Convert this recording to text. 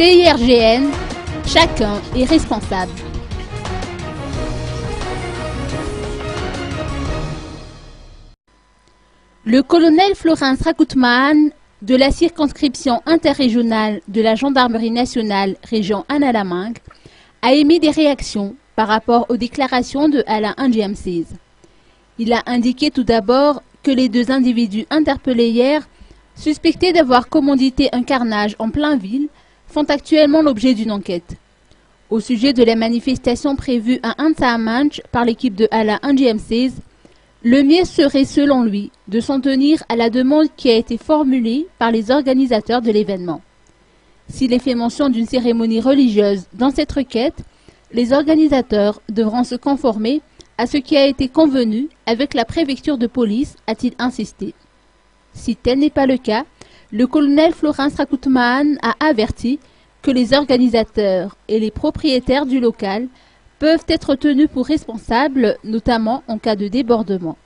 CIRGN, chacun est responsable. Le colonel Florence Rakoutman de la circonscription interrégionale de la Gendarmerie nationale région Analamang a émis des réactions par rapport aux déclarations de Alain Ndjamsez. Il a indiqué tout d'abord que les deux individus interpellés hier, suspectés d'avoir commandité un carnage en plein ville, font actuellement l'objet d'une enquête. Au sujet de la manifestation prévue à Ansamanch par l'équipe de Alain Ndjamsez, le mieux serait selon lui de s'en tenir à la demande qui a été formulée par les organisateurs de l'événement. S'il est fait mention d'une cérémonie religieuse dans cette requête, les organisateurs devront se conformer à ce qui a été convenu avec la préfecture de police, a-t-il insisté. Si tel n'est pas le cas, le colonel Florence Rakoutman a averti que les organisateurs et les propriétaires du local peuvent être tenus pour responsables, notamment en cas de débordement.